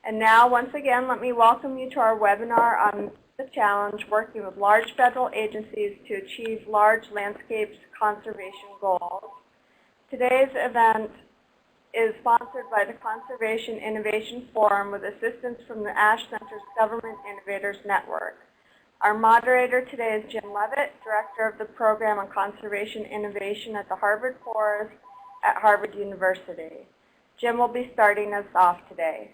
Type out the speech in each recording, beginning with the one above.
And now, once again, let me welcome you to our webinar on the challenge working with large federal agencies to achieve large landscapes conservation goals. Today's event is sponsored by the Conservation Innovation Forum with assistance from the Ash Center's Government Innovators Network. Our moderator today is Jim Levitt, Director of the Program on Conservation Innovation at the Harvard Forest at Harvard University. Jim will be starting us off today.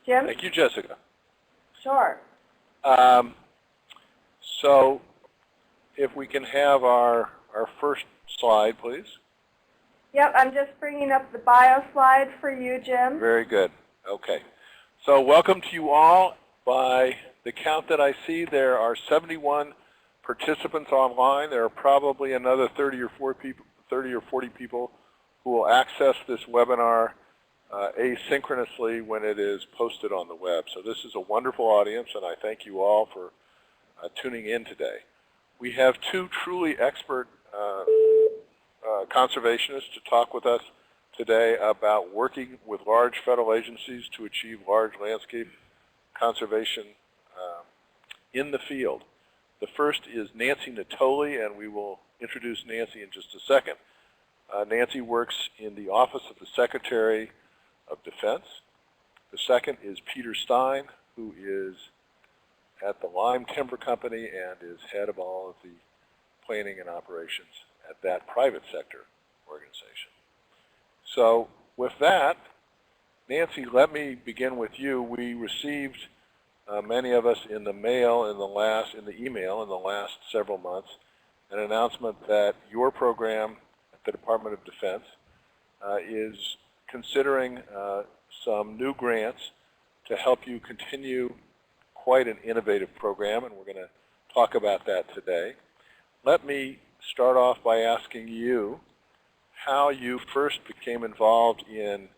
Jim? Thank you, Jessica. Sure. So if we can have our first slide, please. Yep, I'm just bringing up the bio slide for you, Jim. Very good. Okay. So welcome to you all. By the count that I see, there are 71 participants online. There are probably another 30 or 40 people who will access this webinar asynchronously when it is posted on the web. So this is a wonderful audience, and I thank you all for tuning in today. We have two truly expert conservationists to talk with us today about working with large federal agencies to achieve large landscape conservation in the field. The first is Nancy Natoli, and we will introduce Nancy in just a second. Nancy works in the Office of the Secretary of Defense. The second is Peter Stein, who is at the Lyme Timber Company and is head of all of the planning and operations at that private sector organization. So with that, Nancy, let me begin with you. We received, many of us in the mail, in the email in the last several months, an announcement that your program at the Department of Defense is considering some new grants to help you continue quite an innovative program, and we're going to talk about that today. Let me start off by asking you how you first became involved in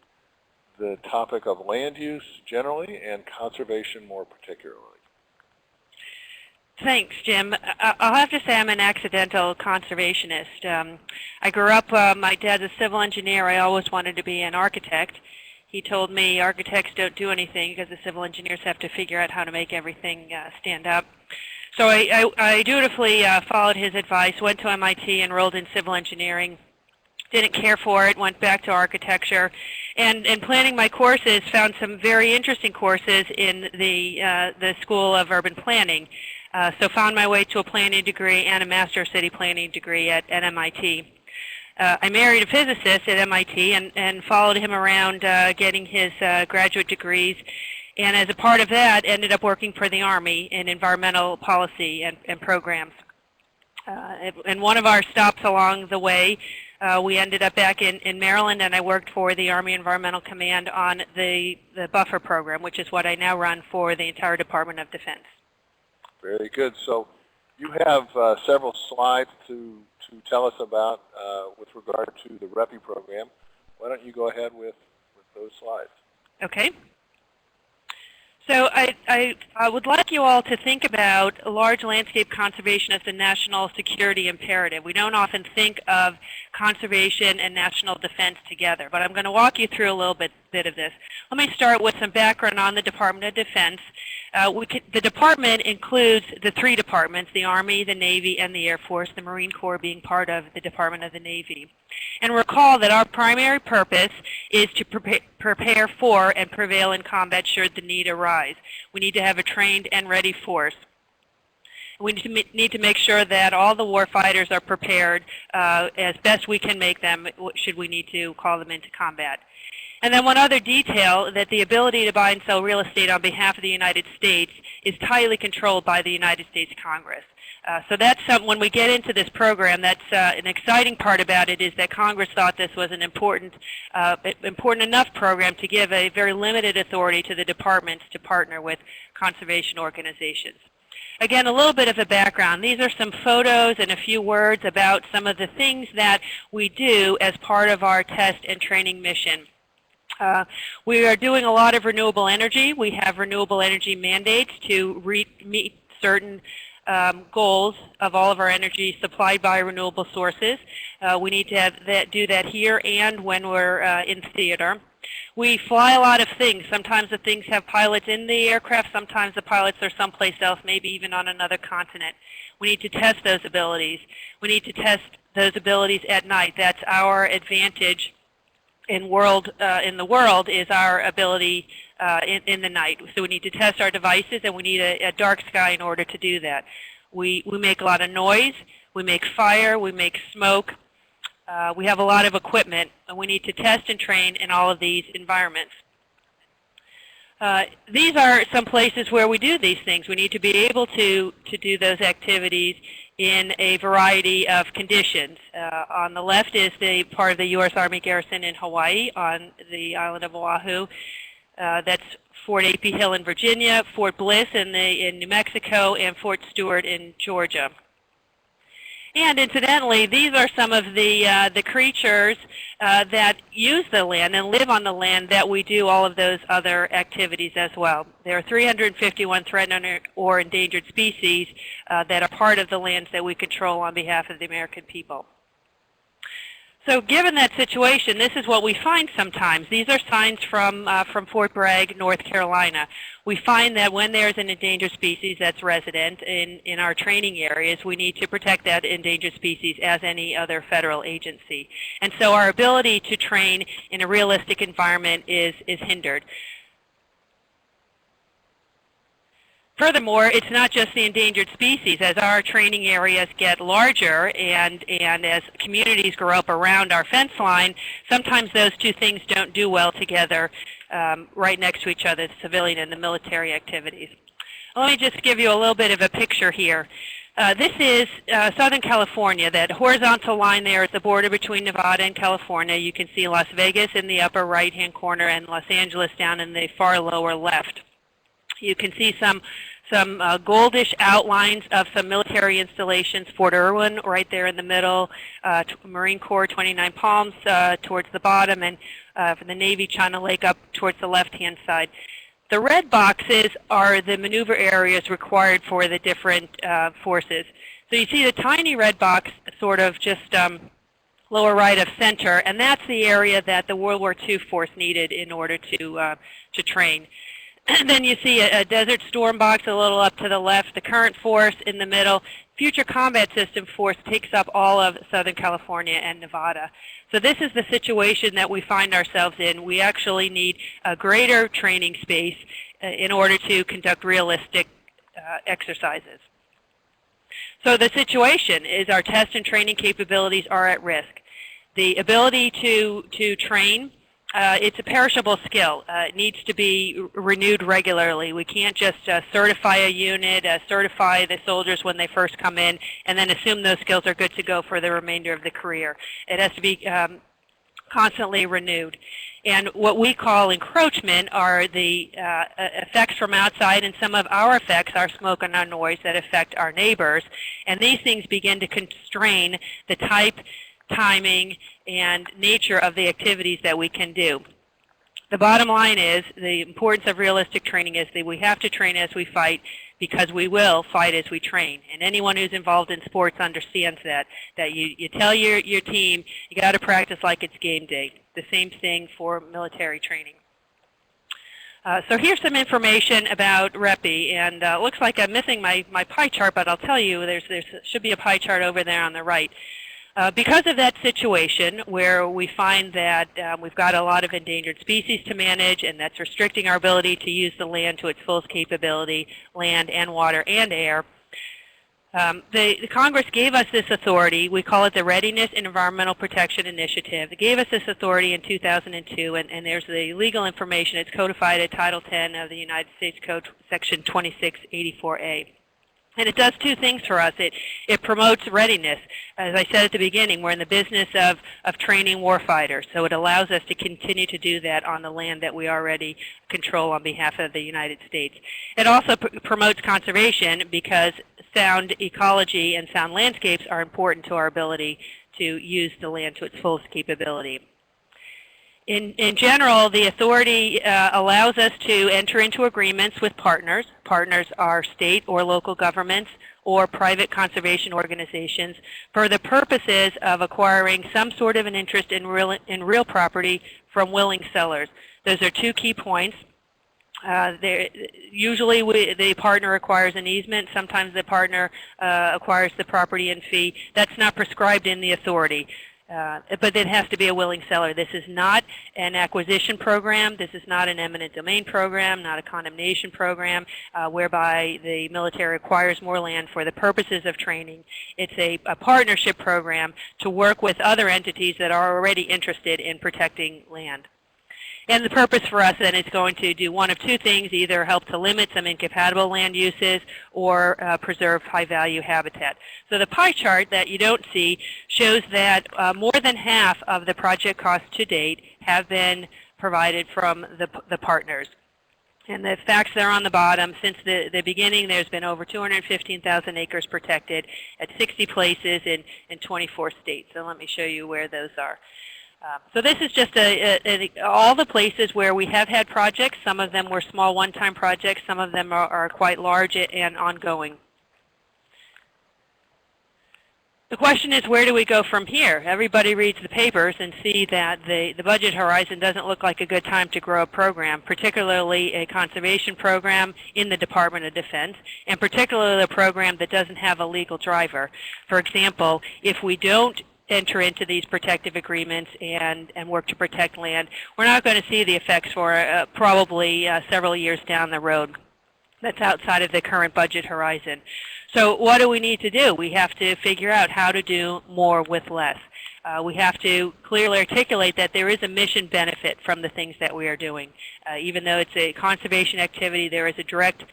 the topic of land use generally and conservation more particularly. Thanks, Jim. I'll have to say I'm an accidental conservationist. I grew up, my dad's a civil engineer. I always wanted to be an architect. He told me architects don't do anything because the civil engineers have to figure out how to make everything stand up. So I dutifully followed his advice, went to MIT, enrolled in civil engineering, didn't care for it, went back to architecture, and in planning my courses, found some very interesting courses in the School of Urban Planning. So found my way to a planning degree and a Master of City Planning degree at MIT. I married a physicist at MIT and followed him around getting his graduate degrees, and as a part of that, ended up working for the Army in environmental policy and programs. And one of our stops along the way, we ended up back in Maryland, and I worked for the Army Environmental Command on the buffer program, which is what I now run for the entire Department of Defense. Very good. So you have several slides to tell us about with regard to the REPI program. Why don't you go ahead with those slides? Okay. So I would like you all to think about large landscape conservation as a national security imperative. We don't often think of conservation and national defense together, but I'm going to walk you through a little bit of this. Let me start with some background on the Department of Defense. The department includes the three departments, the Army, the Navy, and the Air Force, the Marine Corps being part of the Department of the Navy. And recall that our primary purpose is to prepare for and prevail in combat should the need arise. We need to have a trained and ready force. We need to make sure that all the warfighters are prepared as best we can make them should we need to call them into combat. And then one other detail, that the ability to buy and sell real estate on behalf of the United States is tightly controlled by the United States Congress. So that's when we get into this program, that's an exciting part about it is that Congress thought this was an important enough program to give a very limited authority to the departments to partner with conservation organizations. Again, a little bit of a background. These are some photos and a few words about some of the things that we do as part of our test and training mission. We are doing a lot of renewable energy. We have renewable energy mandates to meet certain goals of all of our energy supplied by renewable sources. We need to do that here and when we're in theater. We fly a lot of things. Sometimes the things have pilots in the aircraft. Sometimes the pilots are someplace else, maybe even on another continent. We need to test those abilities. We need to test those abilities at night. That's our advantage in the world is our ability in the night. So we need to test our devices, and we need a dark sky in order to do that. We make a lot of noise. We make fire. We make smoke. We have a lot of equipment, and we need to test and train in all of these environments. These are some places where we do these things. We need to be able to do those activities in a variety of conditions. On the left is the part of the U.S. Army garrison in Hawaii on the island of Oahu. That's Fort API Hill in Virginia, Fort Bliss in New Mexico, and Fort Stewart in Georgia. And incidentally, these are some of the creatures that use the land and live on the land that we do all of those other activities as well. There are 351 threatened or endangered species that are part of the lands that we control on behalf of the American people. So given that situation, this is what we find sometimes. These are signs from Fort Bragg, North Carolina. We find that when there's an endangered species that's resident in our training areas, we need to protect that endangered species as any other federal agency. And so our ability to train in a realistic environment is hindered. Furthermore, it's not just the endangered species. As our training areas get larger and as communities grow up around our fence line, sometimes those two things don't do well together right next to each other, the civilian and the military activities. Let me just give you a little bit of a picture here. This is Southern California. That horizontal line there is the border between Nevada and California. You can see Las Vegas in the upper right-hand corner and Los Angeles down in the far lower left. You can see some goldish outlines of some military installations. Fort Irwin right there in the middle, Marine Corps 29 Palms towards the bottom, and for the Navy, China Lake up towards the left-hand side. The red boxes are the maneuver areas required for the different forces. So you see the tiny red box sort of just lower right of center, and that's the area that the World War II force needed in order to train. And then you see a Desert Storm box a little up to the left, the current force in the middle. Future Combat System force takes up all of Southern California and Nevada. So this is the situation that we find ourselves in. We actually need a greater training space in order to conduct realistic exercises. So the situation is our test and training capabilities are at risk. The ability to train, it's a perishable skill. It needs to be renewed regularly. We can't just certify a unit, certify the soldiers when they first come in, and then assume those skills are good to go for the remainder of the career. It has to be constantly renewed. And what we call encroachment are the effects from outside, and some of our effects are smoke and our noise that affect our neighbors. And these things begin to constrain the type, timing, and nature of the activities that we can do. The bottom line is the importance of realistic training is that we have to train as we fight, because we will fight as we train. And anyone who's involved in sports understands that you tell your team you got to practice like it's game day. The same thing for military training. So here's some information about REPI, and it looks like I'm missing my pie chart, but I'll tell you there should be a pie chart over there on the right. Because of that situation where we find that we've got a lot of endangered species to manage, and that's restricting our ability to use the land to its fullest capability, land and water and air, the Congress gave us this authority. We call it the Readiness and Environmental Protection Initiative. It gave us this authority in 2002, and there's the legal information. It's codified at Title 10 of the United States Code, Section 2684A. And it does two things for us. It promotes readiness. As I said at the beginning, we're in the business of training warfighters, so it allows us to continue to do that on the land that we already control on behalf of the United States. It also promotes conservation, because sound ecology and sound landscapes are important to our ability to use the land to its fullest capability. In general, the authority allows us to enter into agreements with partners. Partners are state or local governments or private conservation organizations for the purposes of acquiring some sort of an interest in real property from willing sellers. Those are two key points. Usually the partner acquires an easement. Sometimes the partner acquires the property in fee. That's not prescribed in the authority. But it has to be a willing seller. This is not an acquisition program. This is not an eminent domain program, not a condemnation program whereby the military acquires more land for the purposes of training. It's a partnership program to work with other entities that are already interested in protecting land. And the purpose for us then is going to do one of two things, either help to limit some incompatible land uses or preserve high-value habitat. So the pie chart that you don't see shows that more than half of the project costs to date have been provided from the partners. And the facts there on the bottom, since the beginning, there's been over 215,000 acres protected at 60 places in 24 states. So let me show you where those are. So this is just all the places where we have had projects. Some of them were small one-time projects. Some of them are quite large and ongoing. The question is, where do we go from here? Everybody reads the papers and see that the budget horizon doesn't look like a good time to grow a program, particularly a conservation program in the Department of Defense, and particularly a program that doesn't have a legal driver. For example, if we don't enter into these protective agreements and work to protect land, we're not going to see the effects for probably several years down the road. That's outside of the current budget horizon. So what do we need to do? We have to figure out how to do more with less. We have to clearly articulate that there is a mission benefit from the things that we are doing. Even though it's a conservation activity, there is a direct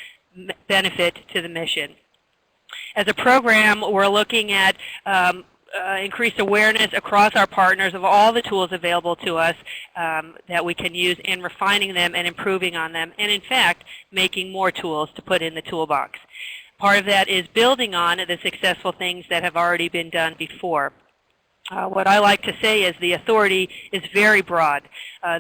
benefit to the mission. As a program, we're looking at increased awareness across our partners of all the tools available to us that we can use in refining them and improving on them, and in fact, making more tools to put in the toolbox. Part of that is building on the successful things that have already been done before. What I like to say is the authority is very broad.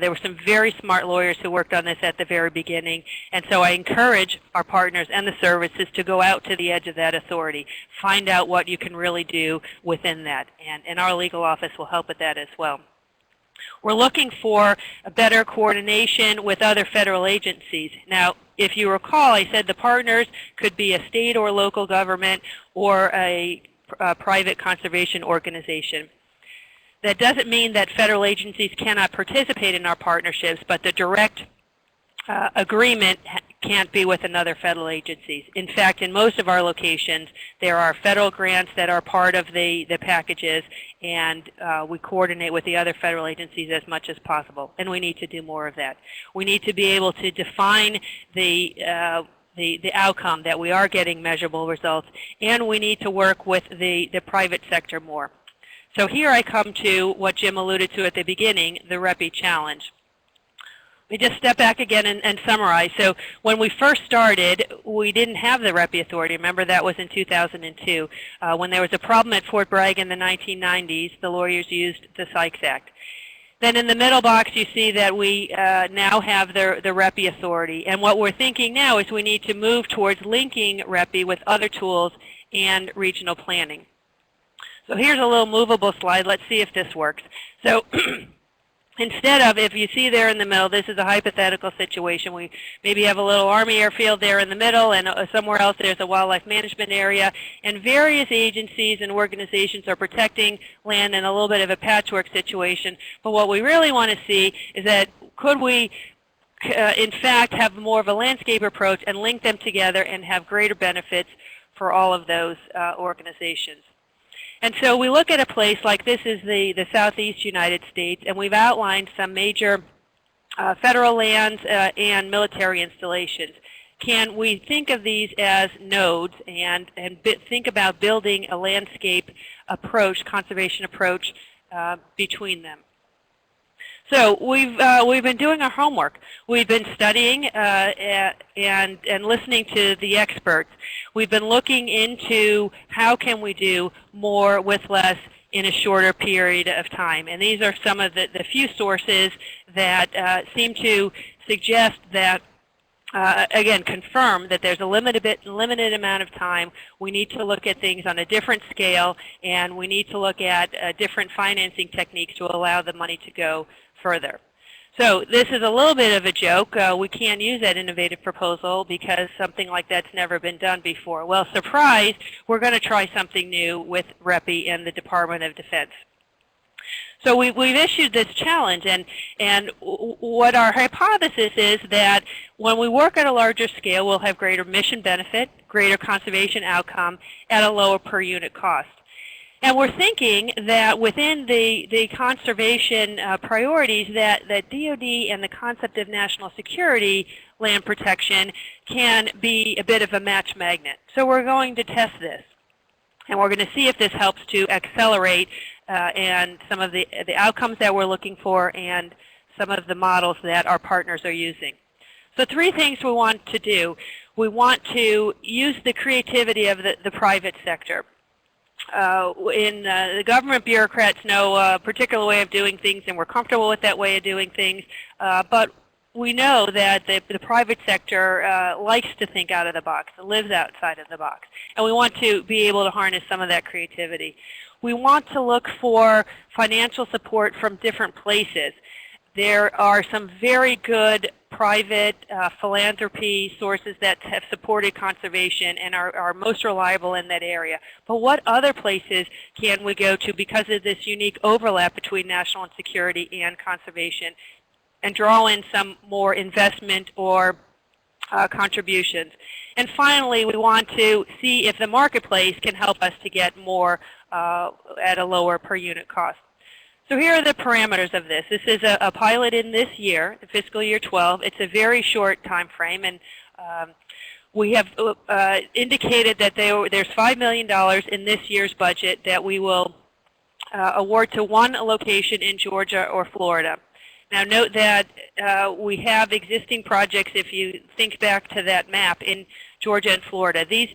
There were some very smart lawyers who worked on this at the very beginning, and so I encourage our partners and the services to go out to the edge of that authority, find out what you can really do within that, and our legal office will help with that as well. We're looking for a better coordination with other federal agencies. Now, if you recall, I said the partners could be a state or local government or a private conservation organization. That doesn't mean that federal agencies cannot participate in our partnerships, but the direct agreement can't be with another federal agencies. In fact, in most of our locations, there are federal grants that are part of the packages, and we coordinate with the other federal agencies as much as possible, and we need to do more of that. We need to be able to define the outcome, that we are getting measurable results, and we need to work with the private sector more. So here I come to what Jim alluded to at the beginning, the REPI challenge. We just step back again and summarize. So when we first started, we didn't have the REPI authority. Remember, that was in 2002. When there was a problem at Fort Bragg in the 1990s, the lawyers used the Sykes Act. Then in the middle box, you see that we now have the REPI authority. And what we're thinking now is we need to move towards linking REPI with other tools and regional planning. So here's a little movable slide. Let's see if this works. So instead of, if you see there in the middle, this is a hypothetical situation. We maybe have a little Army airfield there in the middle, and somewhere else there's a wildlife management area, and various agencies and organizations are protecting land in a little bit of a patchwork situation. But what we really want to see is that could we in fact have more of a landscape approach and link them together and have greater benefits for all of those organizations. And so we look at a place like this is the southeast United States, and we've outlined some major federal lands and military installations. Can we think of these as nodes and think about building a landscape approach, conservation approach between them? So we've been doing our homework. We've been studying and listening to the experts. We've been looking into how can we do more with less in a shorter period of time. And these are some of the few sources that seem to suggest that again, confirm that there's a limited amount of time. We need to look at things on a different scale, and we need to look at different financing techniques to allow the money to go further. So this is a little bit of a joke. We can't use that innovative proposal because something like that's never been done before. Well, surprise, we're going to try something new with REPI and the Department of Defense. So we've issued this challenge, and what our hypothesis is that when we work at a larger scale, we'll have greater mission benefit, greater conservation outcome at a lower per unit cost. And we're thinking that within the conservation priorities that DOD and the concept of national security land protection can be a bit of a match magnet. So we're going to test this. And we're going to see if this helps to accelerate and some of the outcomes that we're looking for and some of the models that our partners are using. So 3 things we want to do. We want to use the creativity of the private sector. The government bureaucrats know a particular way of doing things, and we're comfortable with that way of doing things. But we know that the private sector likes to think out of the box, lives outside of the box. And we want to be able to harness some of that creativity. We want to look for financial support from different places. There are some very good private philanthropy sources that have supported conservation and are most reliable in that area. But what other places can we go to because of this unique overlap between national security and conservation, and draw in some more investment or contributions? And finally, we want to see if the marketplace can help us to get more at a lower per unit cost. So here are the parameters of this. This is a pilot in this year, the fiscal year 12. It's a very short time frame, and we have indicated that there's $5 million in this year's budget that we will award to one location in Georgia or Florida. Now note that we have existing projects, if you think back to that map, in Georgia and Florida. These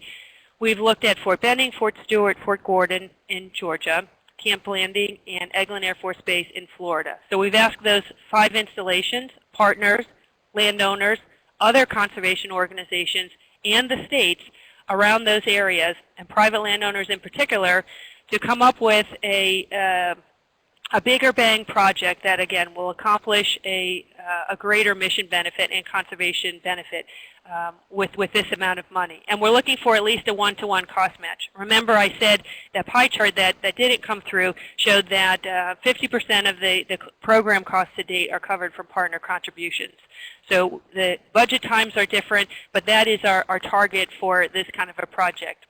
we've looked at Fort Benning, Fort Stewart, Fort Gordon in Georgia, Camp Landing, and Eglin Air Force Base in Florida. So we've asked those 5 installations, partners, landowners, other conservation organizations, and the states around those areas, and private landowners in particular, to come up with a bigger bang project that, again, will accomplish a greater mission benefit and conservation benefit with this amount of money. And we're looking for at least a 1-to-1 cost match. Remember, I said that pie chart that didn't come through showed that 50% of the program costs to date are covered from partner contributions. So the budget times are different, but that is our target for this kind of a project.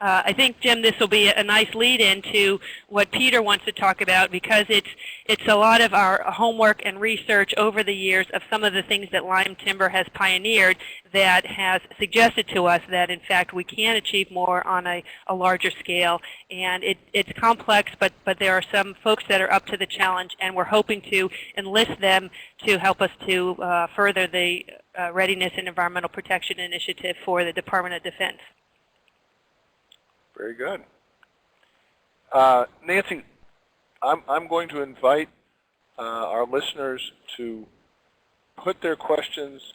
I think, Jim, this will be a nice lead-in to what Peter wants to talk about, because it's a lot of our homework and research over the years of some of the things that Lyme Timber has pioneered that has suggested to us that, in fact, we can achieve more on a larger scale. And it's complex, but there are some folks that are up to the challenge, and we're hoping to enlist them to help us to further the Readiness and Environmental Protection Initiative for the Department of Defense. Very good. Nancy, I'm going to invite our listeners to put their questions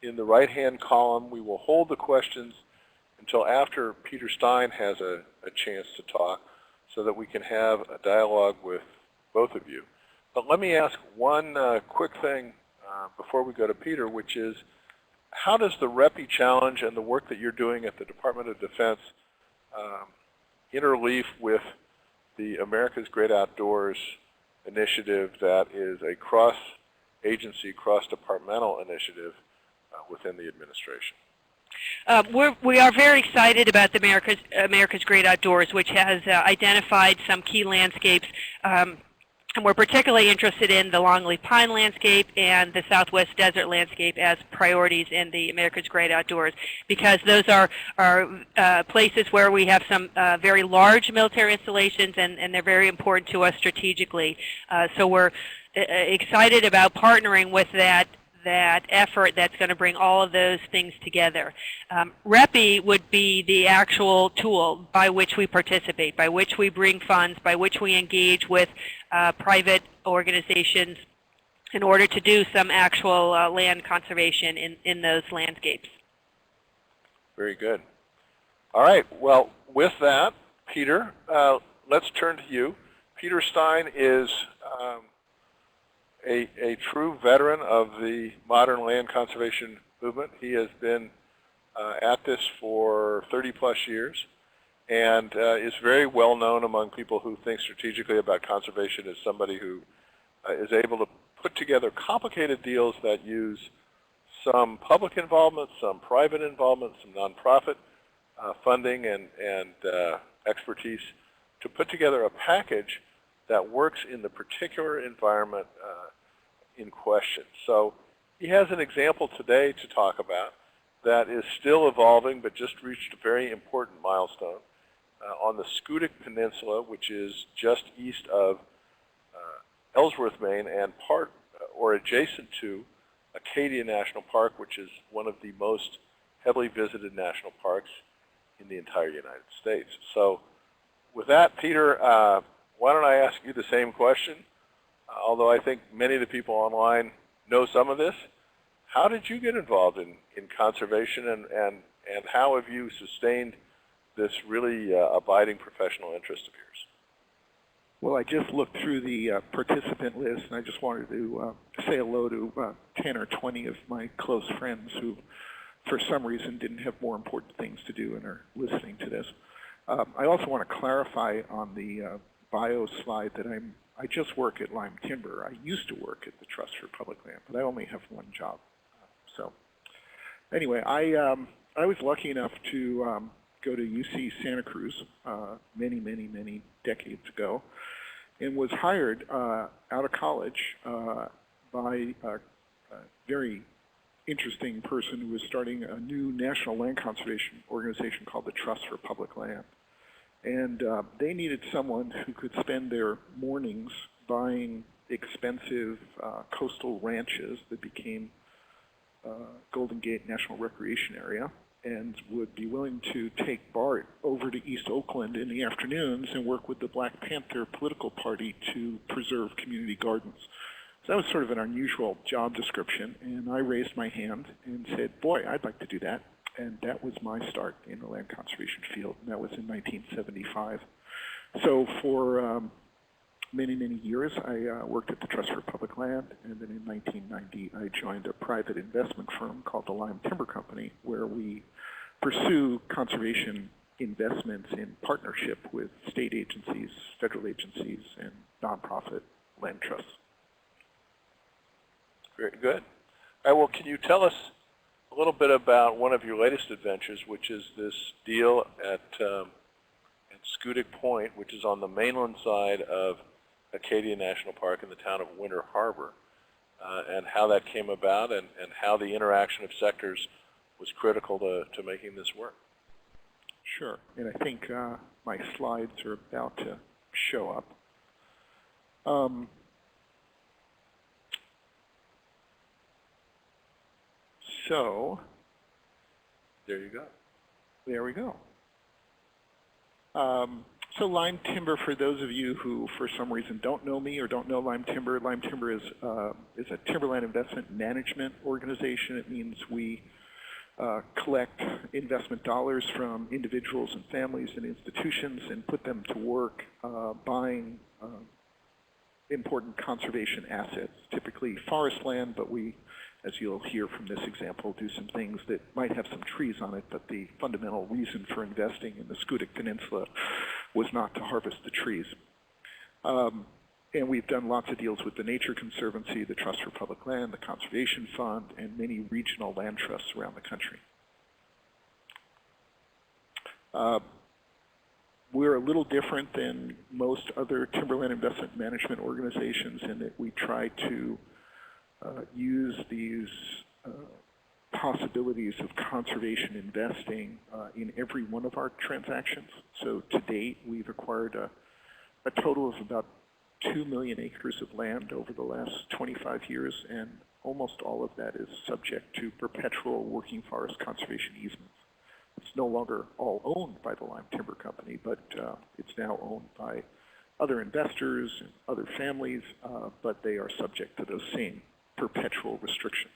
in the right-hand column. We will hold the questions until after Peter Stein has a chance to talk, so that we can have a dialogue with both of you. But let me ask one quick thing before we go to Peter, which is, how does the REPI challenge and the work that you're doing at the Department of Defense interleaf with the America's Great Outdoors initiative that is a cross-agency, cross-departmental initiative within the administration? We are very excited about the America's Great Outdoors, which has identified some key landscapes. And we're particularly interested in the longleaf pine landscape and the southwest desert landscape as priorities in the America's Great Outdoors, because those are places where we have some very large military installations, and they're very important to us strategically. So we're excited about partnering with that effort that's going to bring all of those things together. REPI would be the actual tool by which we participate, by which we bring funds, by which we engage with private organizations in order to do some actual land conservation in those landscapes. Very good. All right. Well, with that, Peter, let's turn to you. Peter Stein is a true veteran of the modern land conservation movement. He has been at this for 30-plus years and is very well known among people who think strategically about conservation as somebody who is able to put together complicated deals that use some public involvement, some private involvement, some nonprofit funding and expertise to put together a package that works in the particular environment in question. So he has an example today to talk about that is still evolving but just reached a very important milestone on the Schoodic Peninsula, which is just east of Ellsworth, Maine, and part or adjacent to Acadia National Park, which is one of the most heavily visited national parks in the entire United States. So with that, Peter, why don't I ask you the same question? Although I think many of the people online know some of this. How did you get involved in conservation, and how have you sustained this really abiding professional interest of yours? Well, I just looked through the participant list, and I just wanted to say hello to 10 or 20 of my close friends who, for some reason, didn't have more important things to do and are listening to this. I also want to clarify on the bio slide that I just work at Lyme Timber. I used to work at the Trust for Public Land, but I only have one job. So anyway, I was lucky enough to go to UC Santa Cruz many decades ago, and was hired out of college by a very interesting person who was starting a new national land conservation organization called the Trust for Public Land. And they needed someone who could spend their mornings buying expensive coastal ranches that became Golden Gate National Recreation Area, and would be willing to take BART over to East Oakland in the afternoons and work with the Black Panther political party to preserve community gardens. So that was sort of an unusual job description, and I raised my hand and said, boy, I'd like to do that. And that was my start in the land conservation field, and that was in 1975. So for many years, I worked at the Trust for Public Land, and then in 1990, I joined a private investment firm called the Lyme Timber Company, where we pursue conservation investments in partnership with state agencies, federal agencies, and nonprofit land trusts. Very good. All right, well, can you tell us a little bit about one of your latest adventures, which is this deal at Schoodic Point, which is on the mainland side of Acadia National Park in the town of Winter Harbor, and how that came about, and how the interaction of sectors was critical to making this work. Sure, and I think my slides are about to show up. So, there you go. There we go. So Lyme Timber, for those of you who for some reason don't know me or don't know Lyme Timber is a timberland investment management organization. It means we collect investment dollars from individuals and families and institutions and put them to work buying important conservation assets, typically forest land, but we, as you'll hear from this example, do some things that might have some trees on it, but the fundamental reason for investing in the Schoodic Peninsula was not to harvest the trees. And we've done lots of deals with the Nature Conservancy, the Trust for Public Land, the Conservation Fund, and many regional land trusts around the country. We're a little different than most other timberland investment management organizations in that we try to use these possibilities of conservation investing in every one of our transactions. So to date, we've acquired a total of about 2 million acres of land over the last 25 years, and almost all of that is subject to perpetual working forest conservation easements. It's no longer all owned by the Lyme Timber Company, but it's now owned by other investors and other families, but they are subject to those same perpetual restrictions.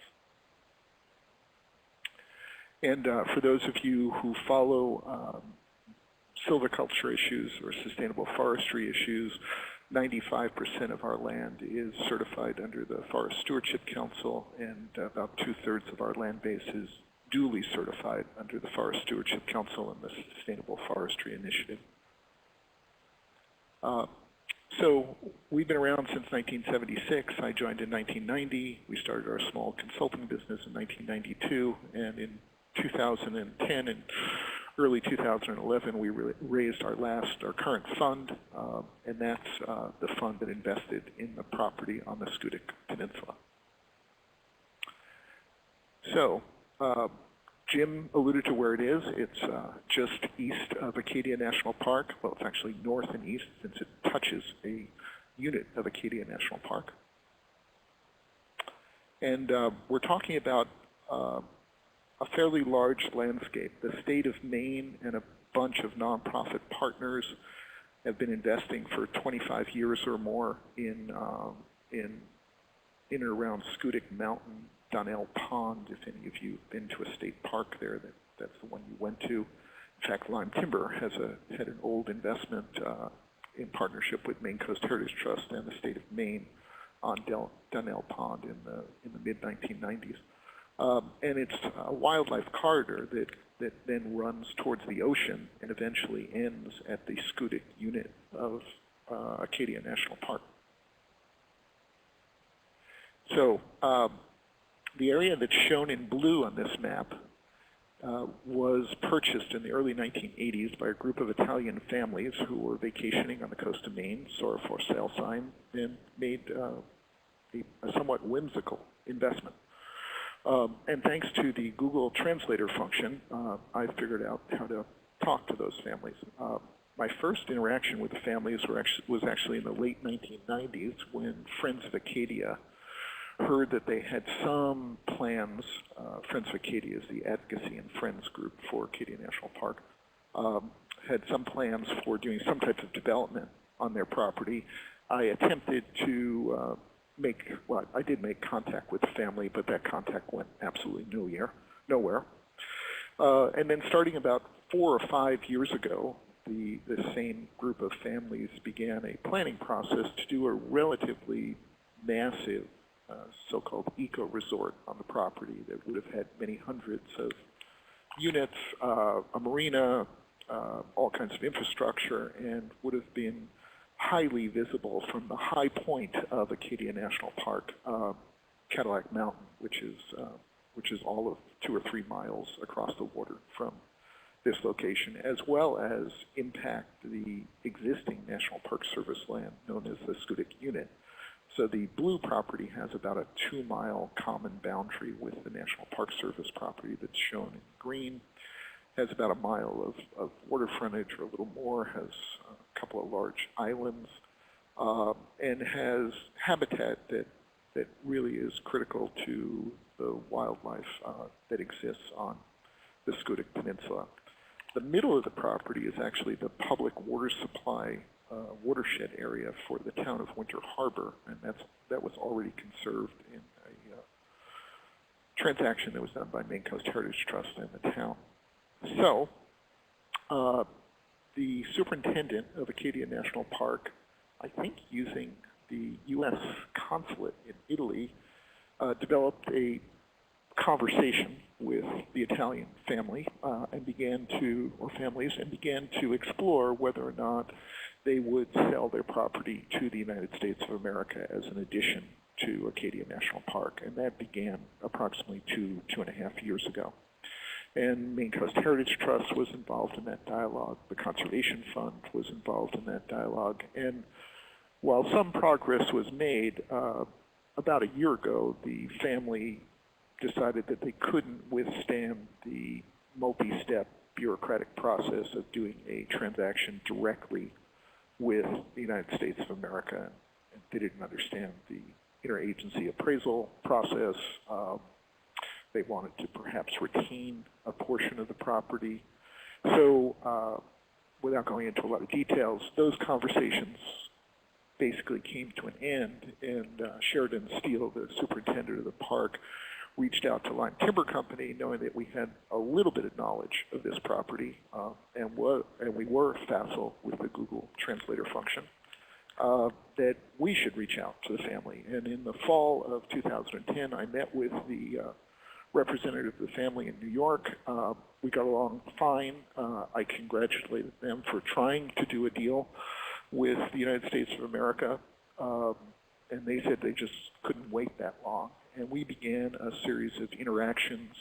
And for those of you who follow silviculture issues or sustainable forestry issues, 95% of our land is certified under the Forest Stewardship Council, and about 2/3 of our land base is duly certified under the Forest Stewardship Council and the Sustainable Forestry Initiative. So we've been around since 1976. I joined in 1990. We started our small consulting business in 1992, and in 2010 and early 2011, we raised our current fund, and that's the fund that invested in the property on the Schoodic Peninsula. So Jim alluded to where it is. It's just east of Acadia National Park. Well, it's actually north and east, since it touches a unit of Acadia National Park. And we're talking about a fairly large landscape. The state of Maine and a bunch of nonprofit partners have been investing for 25 years or more in and around Schoodic Mountain, Donnell Pond. If any of you have been to a state park there, that's the one you went to. In fact, Lyme Timber has had an old investment in partnership with Maine Coast Heritage Trust and the state of Maine on Donnell Pond in the mid-1990s. And it's a wildlife corridor that then runs towards the ocean and eventually ends at the Schoodic unit of Acadia National Park. So the area that's shown in blue on this map was purchased in the early 1980s by a group of Italian families who were vacationing on the coast of Maine, saw a for sale sign, and made a somewhat whimsical investment. And thanks to the Google Translator function, I figured out how to talk to those families. My first interaction with the families was actually in the late 1990s when Friends of Acadia heard that they had some plans. Friends of Acadia is the advocacy and friends group for Acadia National Park, had some plans for doing some type of development on their property. I attempted to I did make contact with the family, but that contact went absolutely nowhere. And then starting about 4 or 5 years ago, the same group of families began a planning process to do a relatively massive so-called eco-resort on the property that would have had many hundreds of units, a marina, all kinds of infrastructure, and would have been highly visible from the high point of Acadia National Park, Cadillac Mountain, which is all of 2 or 3 miles across the water from this location, as well as impact the existing National Park Service land known as the Schoodic unit. So the blue property has about a 2-mile common boundary with the National Park Service property that's shown in green, has about a mile of water frontage or a little more, has a couple of large islands, and has habitat that really is critical to the wildlife that exists on the Schoodic Peninsula. The middle of the property is actually the public water supply watershed area for the town of Winter Harbor, and that was already conserved in a transaction that was done by Maine Coast Heritage Trust and the town. So, the superintendent of Acadia National Park, I think using the U.S. consulate in Italy, developed a conversation with the Italian family and began to explore whether or not they would sell their property to the United States of America as an addition to Acadia National Park, and that began approximately 2.5 years ago. And Maine Coast Heritage Trust was involved in that dialogue. The Conservation Fund was involved in that dialogue. And while some progress was made, about a year ago, the family decided that they couldn't withstand the multi-step bureaucratic process of doing a transaction directly with the United States of America. And they didn't understand the interagency appraisal process. They wanted to perhaps retain a portion of the property. So without going into a lot of details, those conversations basically came to an end, and Sheridan Steele, the superintendent of the park, reached out to Lyme Timber Company, knowing that we had a little bit of knowledge of this property, and we were facile with the Google Translator function, that we should reach out to the family. And in the fall of 2010, I met with the representative of the family in New York. We got along fine. I congratulated them for trying to do a deal with the United States of America, and they said they just couldn't wait that long. And we began a series of interactions,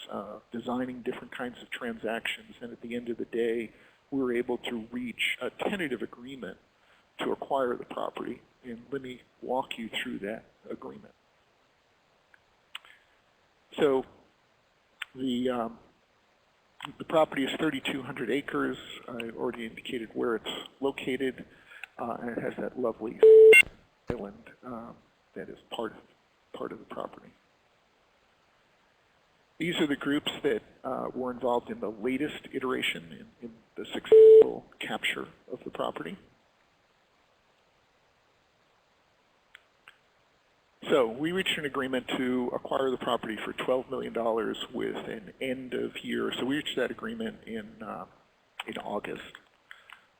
designing different kinds of transactions, and at the end of the day, we were able to reach a tentative agreement to acquire the property. And let me walk you through that agreement. So the property is 3,200 acres. I already indicated where it's located, and it has that lovely island that is part of the property. These are the groups that were involved in the latest iteration in the successful capture of the property. So we reached an agreement to acquire the property for $12 million with an end of year. So we reached that agreement in August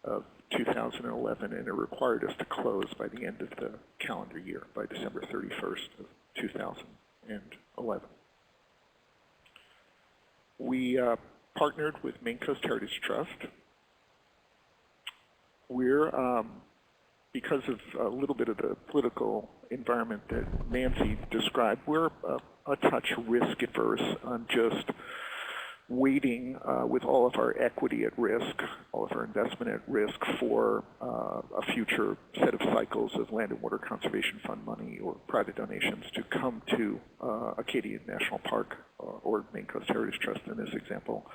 of 2011, and it required us to close by the end of the calendar year, by December 31st of 2011. We partnered with Maine Coast Heritage Trust. We're, because of a little bit of the political environment that Nancy described, we're a touch risk adverse on just waiting with all of our equity at risk, all of our investment at risk for a future set of cycles of Land and Water Conservation Fund money or private donations to come to Acadia National Park or Maine Coast Heritage Trust in this example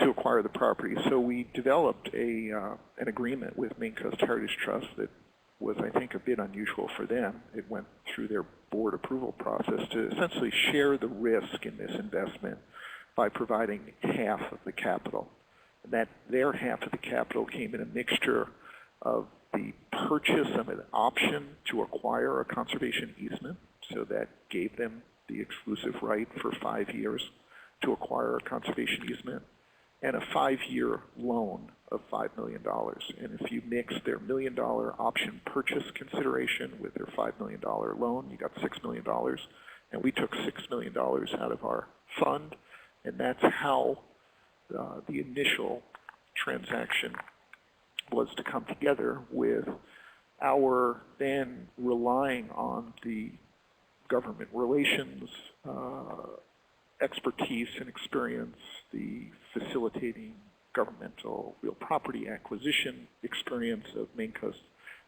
to acquire the property. So we developed an agreement with Maine Coast Heritage Trust that was, I think, a bit unusual for them. It went through their board approval process to essentially share the risk in this investment by providing half of the capital. And that their half of the capital came in a mixture of the purchase of an option to acquire a conservation easement, so that gave them the exclusive right for 5 years to acquire a conservation easement, and a 5-year loan of $5 million. And if you mix their $1 million option purchase consideration with their $5 million loan, you got $6 million. And we took $6 million out of our fund, and that's how the initial transaction was to come together, with our then relying on the government relations expertise and experience, the facilitating governmental real property acquisition experience of Maine Coast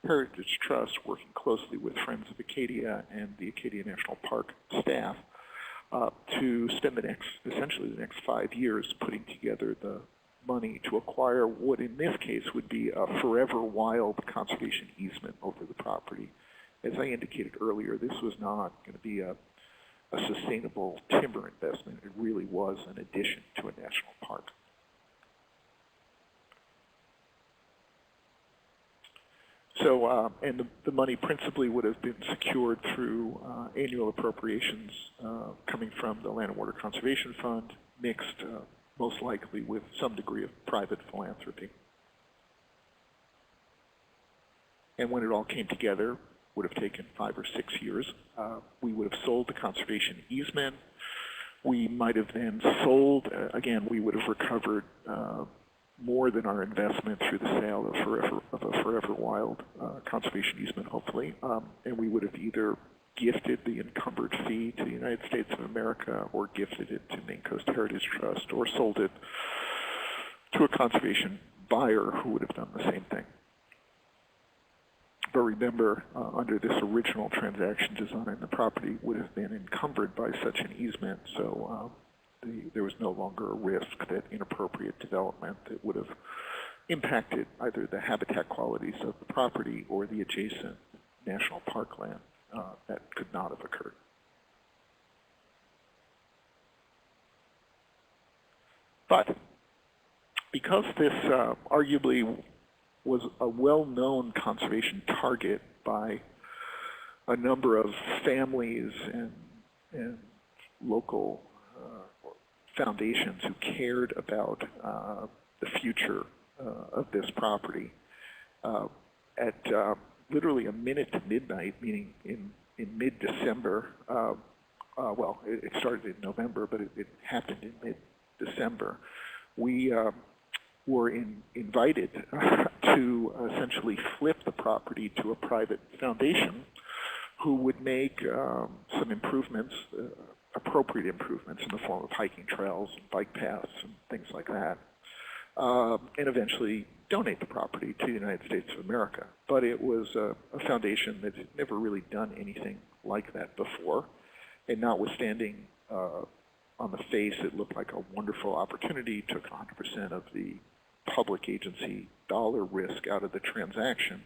Heritage Trust, working closely with Friends of Acadia and the Acadia National Park staff to spend essentially the next 5 years putting together the money to acquire what in this case would be a forever wild conservation easement over the property. As I indicated earlier, this was not going to be a sustainable timber investment. It really was an addition to a national park. So, and the money principally would have been secured through annual appropriations coming from the Land and Water Conservation Fund, mixed most likely with some degree of private philanthropy. And when it all came together, would have taken 5 or 6 years. We would have sold the conservation easement. We might have then sold, again, we would have recovered more than our investment through the sale of a forever wild conservation easement, hopefully. And we would have either gifted the encumbered fee to the United States of America, or gifted it to Maine Coast Heritage Trust, or sold it to a conservation buyer who would have done the same thing. But remember, under this original transaction design, the property would have been encumbered by such an easement, so there was no longer a risk that inappropriate development that would have impacted either the habitat qualities of the property or the adjacent national park land that could not have occurred. But because this arguably was a well-known conservation target by a number of families and local foundations who cared about the future of this property. At literally a minute to midnight, meaning in mid-December, well, it started in November, but it happened in mid-December, we were invited to essentially flip the property to a private foundation who would make some improvements, appropriate improvements in the form of hiking trails and bike paths and things like that, and eventually donate the property to the United States of America. But it was a foundation that had never really done anything like that before, and notwithstanding on the face it looked like a wonderful opportunity, took 100% of the public agency dollar risk out of the transaction.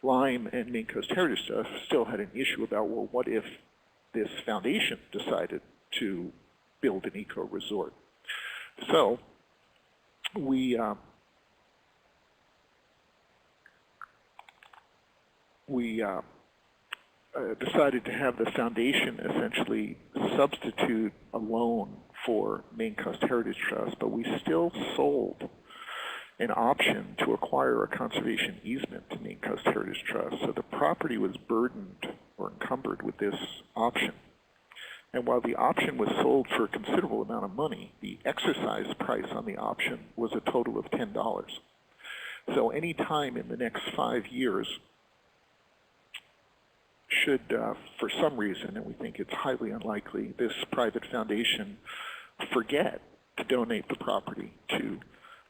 Lyme and Maine Coast Heritage Trust still had an issue about, well, what if this foundation decided to build an eco-resort? So we decided to have the foundation essentially substitute a loan for Maine Coast Heritage Trust, but we still sold an option to acquire a conservation easement to Maine Coast Heritage Trust. So the property was burdened or encumbered with this option. And while the option was sold for a considerable amount of money, the exercise price on the option was a total of $10. So any time in the next 5 years, should, for some reason, and we think it's highly unlikely, this private foundation forget to donate the property to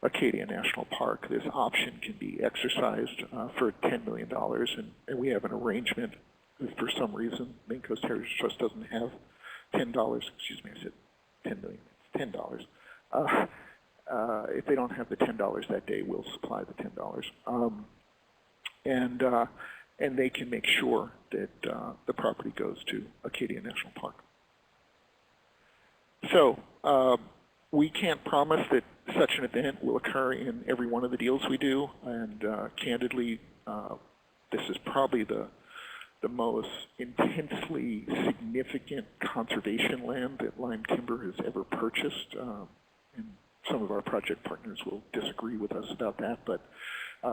Acadia National Park, this option can be exercised for $10 million, and we have an arrangement. If for some reason Maine Coast Heritage Trust doesn't have $10, excuse me, I said $10 million, it's $10. If they don't have the $10 that day, we'll supply the $10. And they can make sure that the property goes to Acadia National Park. So we can't promise that such an event will occur in every one of the deals we do, and candidly, this is probably the most intensely significant conservation land that Lyme Timber has ever purchased. And some of our project partners will disagree with us about that, but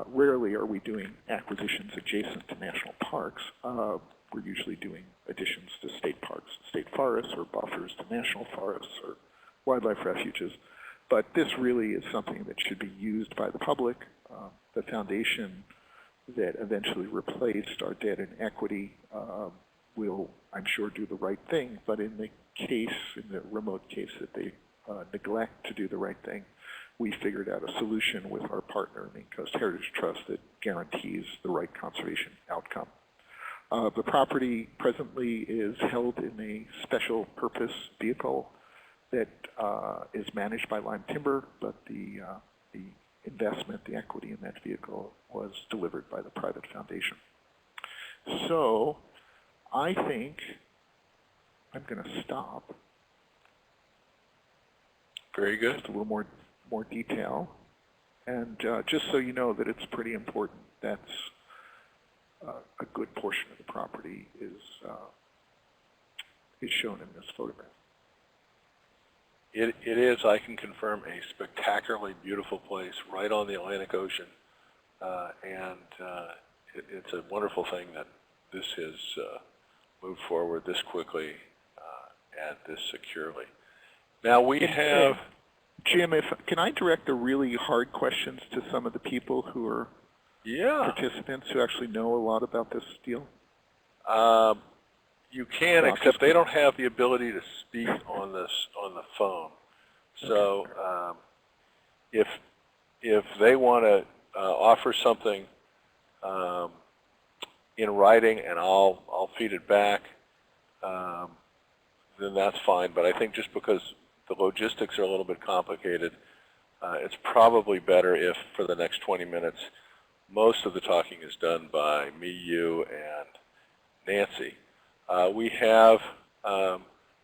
rarely are we doing acquisitions adjacent to national parks. We're usually doing additions to state parks, state forests, or buffers to national forests or wildlife refuges. But this really is something that should be used by the public. The foundation that eventually replaced our debt and equity will, I'm sure, do the right thing. But in the remote case that they neglect to do the right thing, we figured out a solution with our partner, Maine Coast Heritage Trust, that guarantees the right conservation outcome. The property presently is held in a special purpose vehicle that is managed by Lyme Timber, but the investment, the equity in that vehicle was delivered by the private foundation. So I think I'm going to stop. Very good. Just a little more detail. And just so you know that it's pretty important, that's a good portion of the property is shown in this photograph. It is, I can confirm, a spectacularly beautiful place right on the Atlantic Ocean. It's a wonderful thing that this has moved forward this quickly and this securely. Now we have... Jim, can I direct the really hard questions to some of the people who are participants who actually know a lot about this deal? You can, except they don't have the ability to speak on the phone. So if they want to offer something in writing and I'll feed it back, then that's fine. But I think just because the logistics are a little bit complicated, it's probably better if for the next 20 minutes most of the talking is done by me, you, and Nancy. We have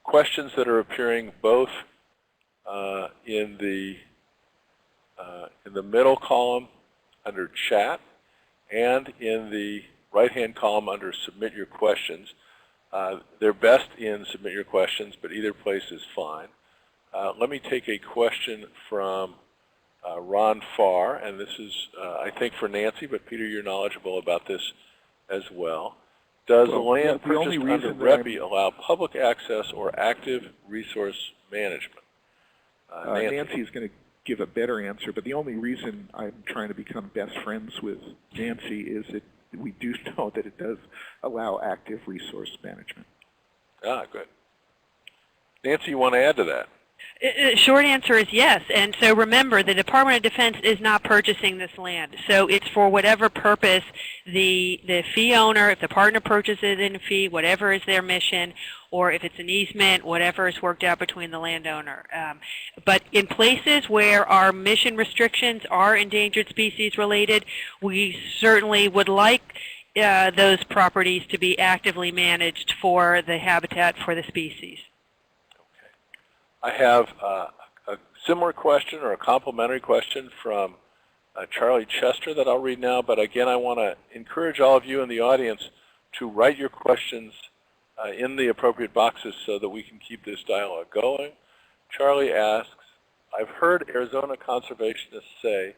questions that are appearing both in the middle column under Chat and in the right-hand column under Submit Your Questions. They're best in Submit Your Questions, but either place is fine. Let me take a question from Ron Farr, and this is, I think, for Nancy, but Peter, you're knowledgeable about this as well. Does land purchased under REPI allow public access or active resource management? Nancy is going to give a better answer, but the only reason I'm trying to become best friends with Nancy is that we do know that it does allow active resource management. Ah, good. Nancy, you want to add to that? Short answer is yes. And so remember, the Department of Defense is not purchasing this land. So it's for whatever purpose the fee owner, if the partner purchases in a fee, whatever is their mission, or if it's an easement, whatever is worked out between the landowner. But in places where our mission restrictions are endangered species related, we certainly would like those properties to be actively managed for the habitat for the species. I have a similar question or a complementary question from Charlie Chester that I'll read now, but again I want to encourage all of you in the audience to write your questions in the appropriate boxes so that we can keep this dialogue going. Charlie asks, I've heard Arizona conservationists say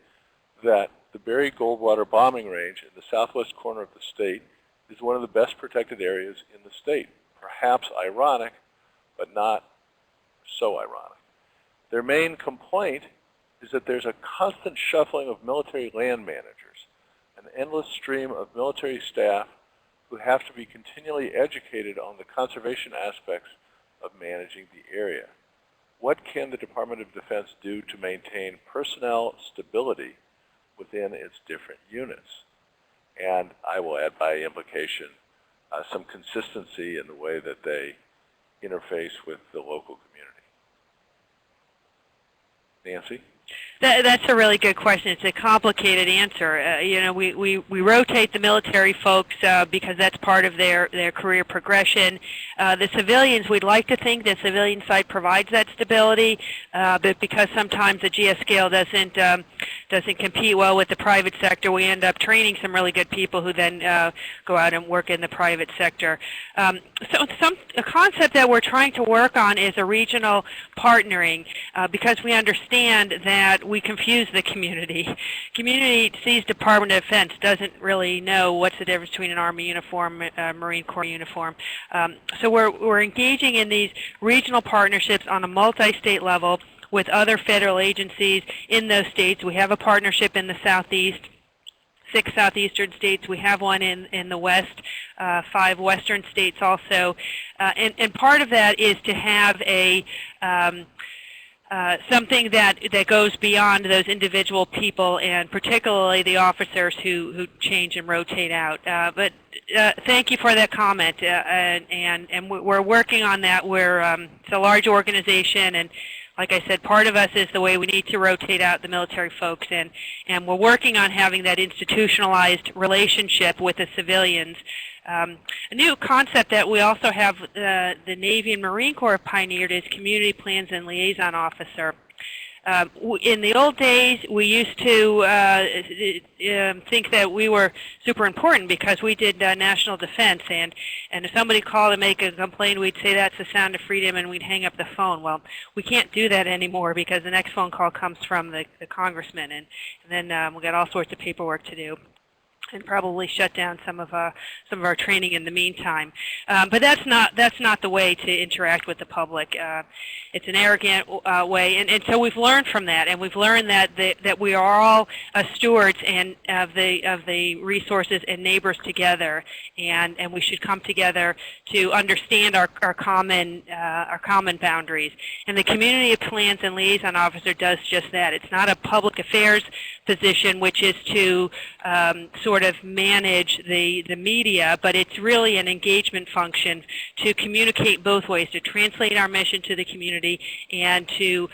that the Berry Goldwater bombing range in the southwest corner of the state is one of the best protected areas in the state. Perhaps ironic, but not so ironic. Their main complaint is that there's a constant shuffling of military land managers, an endless stream of military staff who have to be continually educated on the conservation aspects of managing the area. What can the Department of Defense do to maintain personnel stability within its different units? And I will add by implication some consistency in the way that they interface with the local community. Nancy? That's a really good question. It's a complicated answer. You know, we rotate the military folks because that's part of their career progression. The civilians, we'd like to think the civilian side provides that stability, but because sometimes the GS scale doesn't compete well with the private sector, we end up training some really good people who then go out and work in the private sector. So a concept that we're trying to work on is a regional partnering because we understand that we confuse the community. Community sees Department of Defense, doesn't really know what's the difference between an Army uniform, Marine Corps uniform. So we're engaging in these regional partnerships on a multi-state level with other federal agencies in those states. We have a partnership in the Southeast, 6 southeastern states. We have one in the West, 5 western states also. And part of that is to have a something that goes beyond those individual people and particularly the officers who change and rotate out. But thank you for that comment, and we're working on that. It's a large organization, and like I said, part of us is the way we need to rotate out the military folks, and we're working on having that institutionalized relationship with the civilians. A new concept that we also have the Navy and Marine Corps pioneered is Community Plans and Liaison Officer. In the old days, we used to think that we were super important because we did national defense, and if somebody called to make a complaint, we'd say that's the sound of freedom, and we'd hang up the phone. Well, we can't do that anymore because the next phone call comes from the congressman, and then we've got all sorts of paperwork to do, and probably shut down some of our training in the meantime. But that's not the way to interact with the public. It's an arrogant way, and so we've learned from that, and we've learned that we are all stewards of the resources and neighbors together, and we should come together to understand our common boundaries. And the Community Plans and Liaison Officer does just that. It's not a public affairs position, which is to sort of manage the media, but it's really an engagement function to communicate both ways, to translate our mission to the community and to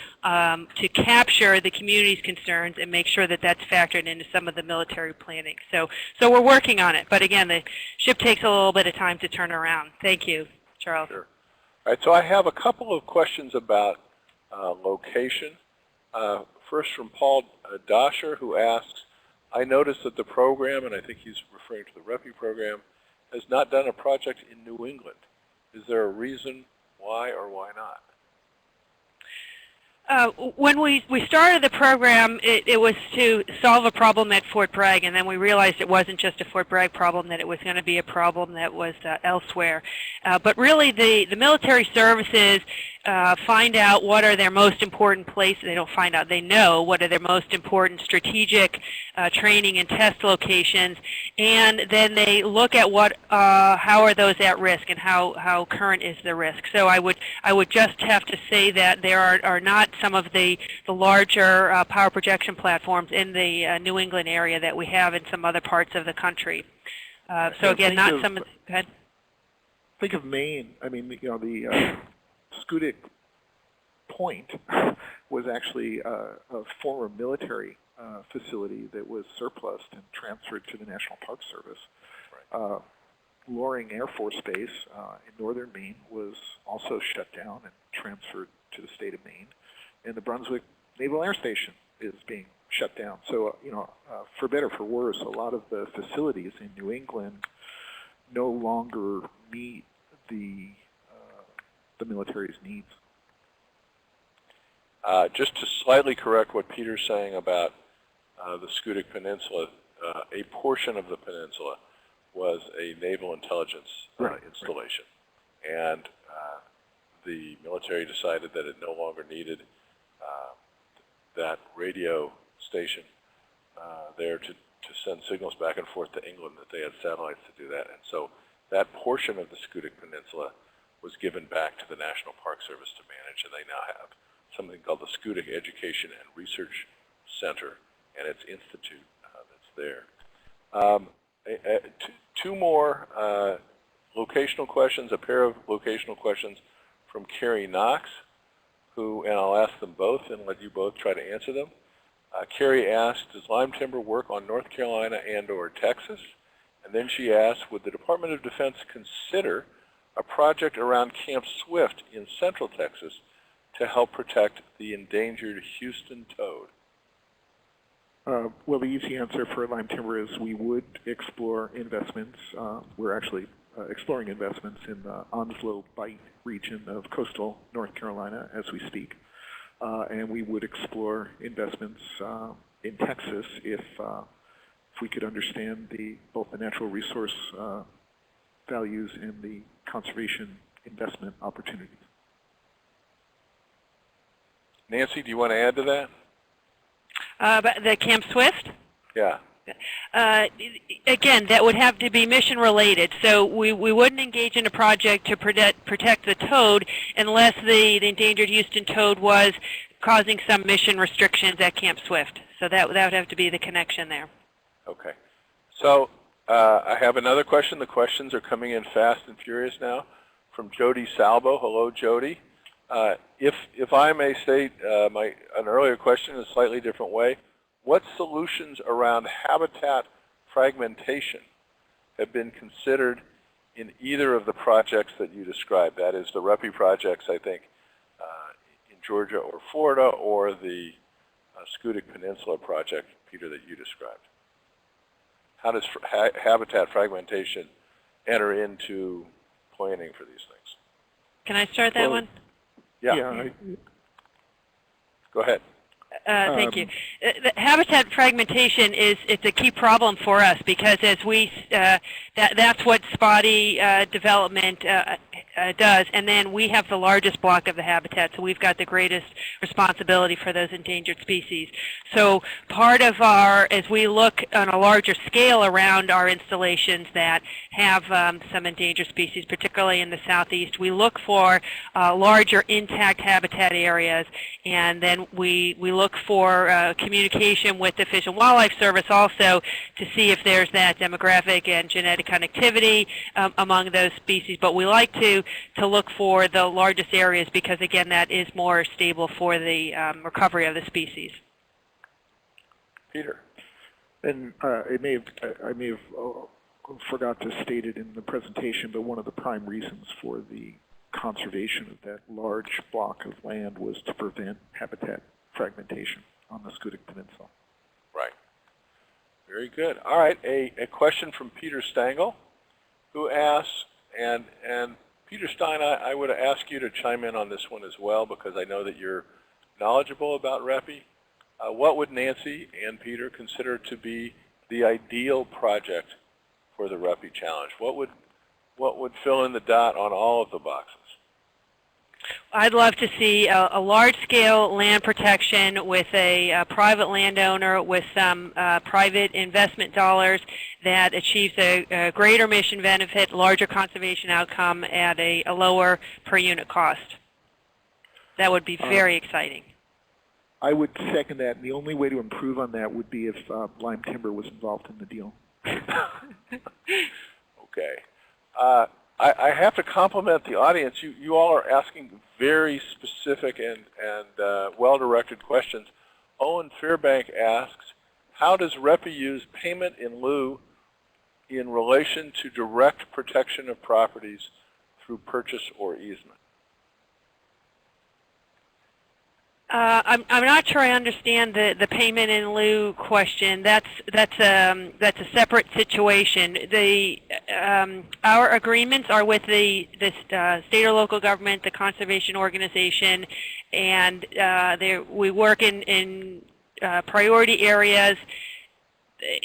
capture the community's concerns and make sure that that's factored into some of the military planning. So we're working on it, but again, the ship takes a little bit of time to turn around. Thank you, Charles. Sure. All right, so I have a couple of questions about location. First from Paul Dosher, who asks, I noticed that the program, and I think he's referring to the REPI program, has not done a project in New England. Is there a reason why or why not? When we started the program, it was to solve a problem at Fort Bragg, and then we realized it wasn't just a Fort Bragg problem, that it was going to be a problem that was elsewhere. But really, the military services find out what are their most important places. They don't find out, they know what are their most important strategic training and test locations, and then they look at how are those at risk and how current is the risk. So I would just have to say that there are not some of the larger power projection platforms in the New England area that we have in some other parts of the country. So again, not some of the, go ahead. Think of Maine. I mean, the Schoodic Point was actually a former military facility that was surplused and transferred to the National Park Service. Right. Loring Air Force Base in northern Maine was also shut down and transferred to the state of Maine. And the Brunswick Naval Air Station is being shut down. So, for better or for worse, a lot of the facilities in New England no longer meet the military's needs. Just to slightly correct what Peter's saying about the Schoodic Peninsula, a portion of the peninsula was a naval intelligence installation. Right. And the military decided that it no longer needed that radio station there to send signals back and forth to England, that they had satellites to do that. And so that portion of the Schoodic Peninsula was given back to the National Park Service to manage, and they now have something called the Schoodic Education and Research Center and its institute that's there. Two more locational questions, a pair of locational questions from Carrie Knox, and I'll ask them both and let you both try to answer them. Carrie asked, does Lyme Timber work on North Carolina and or Texas? And then she asked, would the Department of Defense consider a project around Camp Swift in Central Texas to help protect the endangered Houston toad? Well, the easy answer for Lyme Timber is we would explore investments. We're actually exploring investments in the Onslow Bight region of coastal North Carolina as we speak. And we would explore investments in Texas if we could understand both the natural resource values and the conservation investment opportunities. Nancy, do you want to add to that? About the Camp Swift? Yeah. Again, that would have to be mission related. So we wouldn't engage in a project to protect the toad unless the endangered Houston toad was causing some mission restrictions at Camp Swift. So that would have to be the connection there. Okay. So I have another question. The questions are coming in fast and furious now from Jody Salvo. Hello, Jody. If I may state an earlier question in a slightly different way, what solutions around habitat fragmentation have been considered in either of the projects that you described? That is the REPI projects, I think, in Georgia or Florida, or the Schoodic Peninsula project, Peter, that you described. How does habitat fragmentation enter into planning for these things? Can I start that one? Yeah. Go ahead. Thank you. The habitat fragmentation it's a key problem for us because as that's what spotty development does, and then we have the largest block of the habitat, so we've got the greatest responsibility for those endangered species. So part of as we look on a larger scale around our installations that have some endangered species, particularly in the southeast, we look for larger intact habitat areas, and then we look for communication with the Fish and Wildlife Service also to see if there's that demographic and genetic connectivity among those species. But we like to look for the largest areas because, again, that is more stable for the recovery of the species. Peter. And I may have forgot to state it in the presentation, but one of the prime reasons for the conservation of that large block of land was to prevent habitat fragmentation on the Schoodic Peninsula. Right. Very good. All right, a question from Peter Stangl, who asks, and Peter Stein, I would ask you to chime in on this one as well, because I know that you're knowledgeable about REPI. What would Nancy and Peter consider to be the ideal project for the REPI challenge? What would fill in the dot on all of the boxes? I'd love to see a large-scale land protection with a private landowner with some private investment dollars that achieves a greater mission benefit, larger conservation outcome at a lower per unit cost. That would be very exciting. I would second that, and the only way to improve on that would be if Lyme Timber was involved in the deal. Okay. I have to compliment the audience. You all are asking very specific and well-directed questions. Owen Fairbank asks, how does REPI use payment in lieu in relation to direct protection of properties through purchase or easement? I'm not sure I understand the payment in lieu question. That's a separate situation. Our agreements are with the state or local government, the conservation organization, and we work in priority areas.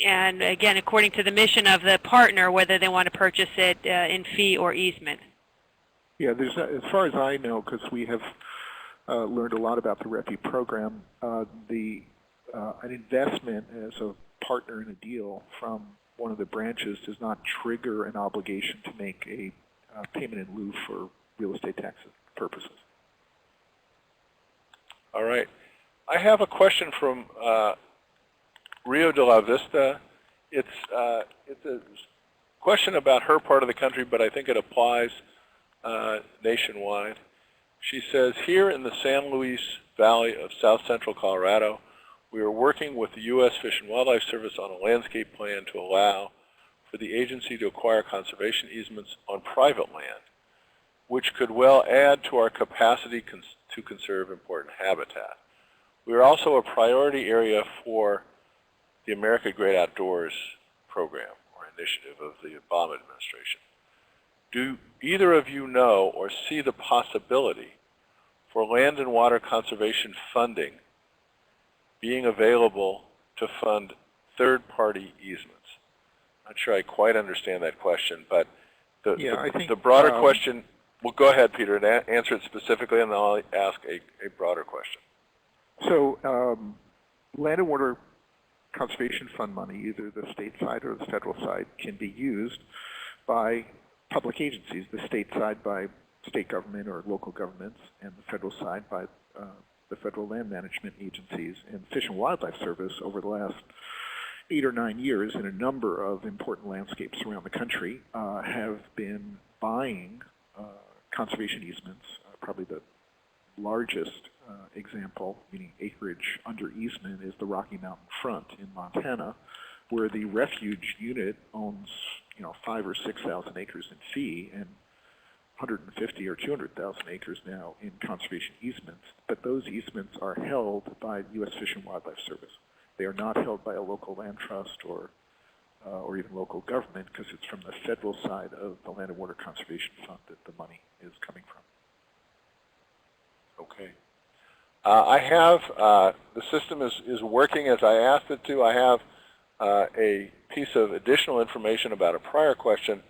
And again, according to the mission of the partner, whether they want to purchase it in fee or easement. Yeah, as far as I know, because we have learned a lot about the REPI program. An investment as a partner in a deal from one of the branches does not trigger an obligation to make a payment in lieu for real estate tax purposes. All right. I have a question from Rio de la Vista. It's a question about her part of the country, but I think it applies nationwide. She says, here in the San Luis Valley of south central Colorado, we are working with the U.S. Fish and Wildlife Service on a landscape plan to allow for the agency to acquire conservation easements on private land, which could well add to our capacity to conserve important habitat. We are also a priority area for the America Great Outdoors program or initiative of the Obama administration. Do either of you know or see the possibility for land and water conservation funding being available to fund third-party easements? I'm not sure I quite understand that question, but the broader question, well, go ahead, Peter, and answer it specifically, and then I'll ask a broader question. So land and water conservation fund money, either the state side or the federal side, can be used by public agencies, the state side by state government or local governments, and the federal side by the federal land management agencies. And Fish and Wildlife Service, over the last 8 or 9 years, in a number of important landscapes around the country, have been buying conservation easements. Probably the largest example, meaning acreage under easement, is the Rocky Mountain Front in Montana, where the refuge unit owns 5,000 or 6,000 acres in fee and 150 or 200,000 acres now in conservation easements. But those easements are held by the U.S. Fish and Wildlife Service. They are not held by a local land trust or even local government, because it's from the federal side of the Land and Water Conservation Fund that the money is coming from. Okay. I have, the system is working as I asked it to. I have a piece of additional information about a prior question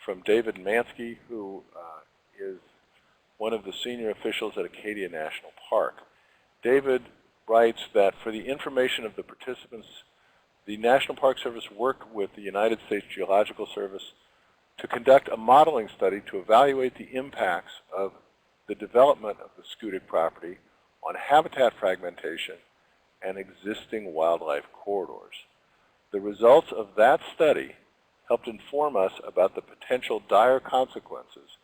from David Mansky, who is one of the senior officials at Acadia National Park. David writes that for the information of the participants, the National Park Service worked with the United States Geological Service to conduct a modeling study to evaluate the impacts of the development of the Schoodic property on habitat fragmentation and existing wildlife corridors. The results of that study helped inform us about the potential dire consequences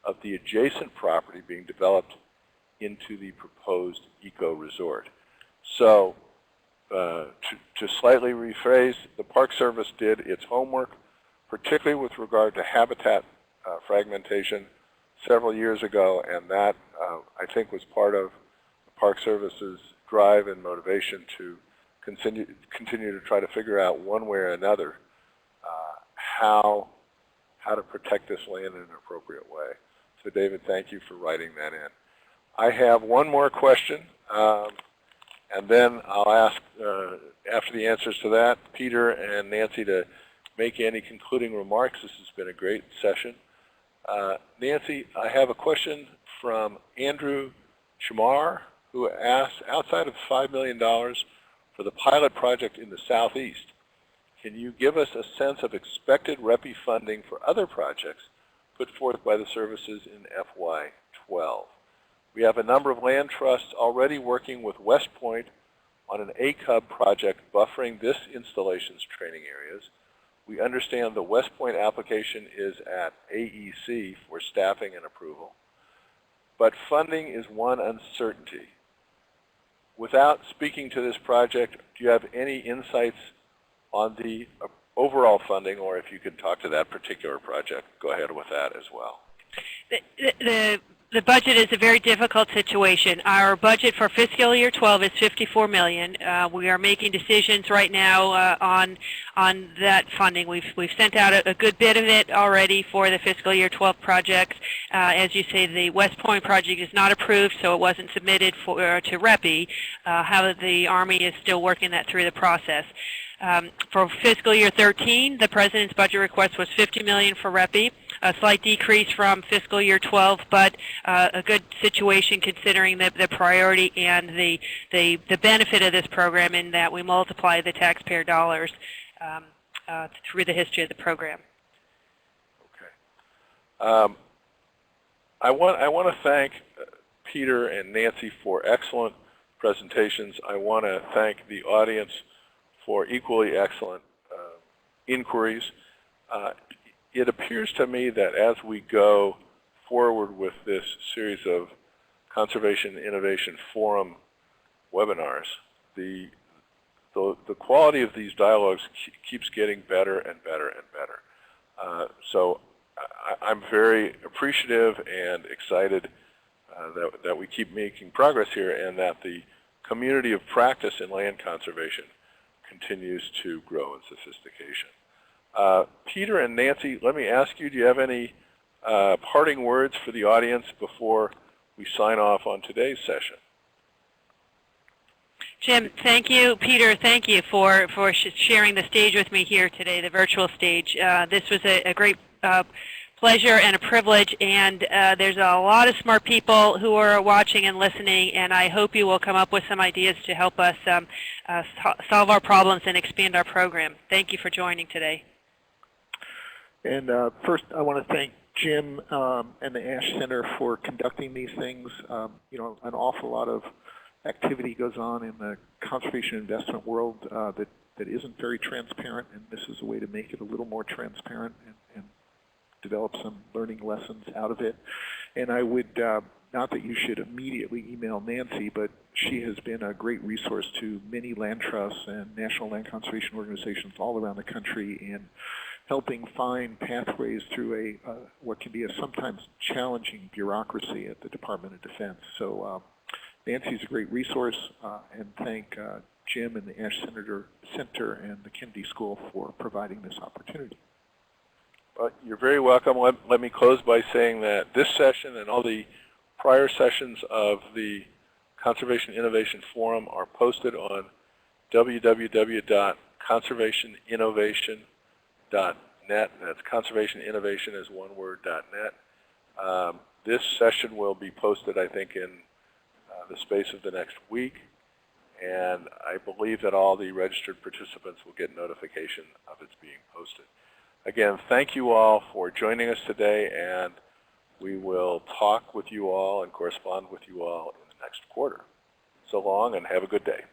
of the adjacent property being developed into the proposed eco-resort. So, to slightly rephrase, the Park Service did its homework, particularly with regard to habitat fragmentation several years ago, and that, I think, was part of the Park Service's drive and motivation to continue to try to figure out one way or another how to protect this land in an appropriate way. So David, thank you for writing that in. I have one more question, and then I'll ask, after the answers to that, Peter and Nancy to make any concluding remarks. This has been a great session. Nancy, I have a question from Andrew Chamar, who asks, outside of $5 million for the pilot project in the Southeast, can you give us a sense of expected REPI funding for other projects put forth by the services in FY12? We have a number of land trusts already working with West Point on an ACUB project buffering this installation's training areas. We understand the West Point application is at AEC for staffing and approval. But funding is one uncertainty. Without speaking to this project, do you have any insights on the overall funding, or if you could talk to that particular project, go ahead with that as well. The budget is a very difficult situation. Our budget for fiscal year 12 is $54 million. We are making decisions right now on that funding. We've sent out a good bit of it already for the fiscal year 12 projects. As you say, the West Point project is not approved, so it wasn't submitted to REPI. However, the Army is still working that through the process. For fiscal year 13, the President's budget request was $50 million for REPI, a slight decrease from fiscal year 12, but a good situation considering the priority and the benefit of this program in that we multiply the taxpayer dollars through the history of the program. Okay. I want to thank Peter and Nancy for excellent presentations. I want to thank the audience for equally excellent inquiries. It appears to me that as we go forward with this series of Conservation Innovation Forum webinars, the quality of these dialogues keeps getting better and better and better. So I'm very appreciative and excited that we keep making progress here, and that the community of practice in land conservation continues to grow in sophistication. Peter and Nancy, let me ask you, do you have any parting words for the audience before we sign off on today's session? Jim, thank you. Peter, thank you for sharing the stage with me here today, the virtual stage. This was a great pleasure and a privilege, and there's a lot of smart people who are watching and listening, and I hope you will come up with some ideas to help us solve our problems and expand our program. Thank you for joining today. And first, I want to thank Jim and the Ash Center for conducting these things. You know, an awful lot of activity goes on in the conservation investment world that isn't very transparent, and this is a way to make it a little more transparent and develop some learning lessons out of it. And I would, not that you should immediately email Nancy, but she has been a great resource to many land trusts and national land conservation organizations all around the country in helping find pathways through what can be a sometimes challenging bureaucracy at the Department of Defense. So Nancy's a great resource, and thank Jim and the Ash Center and the Kennedy School for providing this opportunity. Well, you're very welcome. Let me close by saying that this session and all the prior sessions of the Conservation Innovation Forum are posted on www.conservationinnovation.net. That's conservation innovation as one word, .net. This session will be posted, I think, in the space of the next week, and I believe that all the registered participants will get notification of its being posted. Again, thank you all for joining us today, and we will talk with you all and correspond with you all in the next quarter. So long, and have a good day.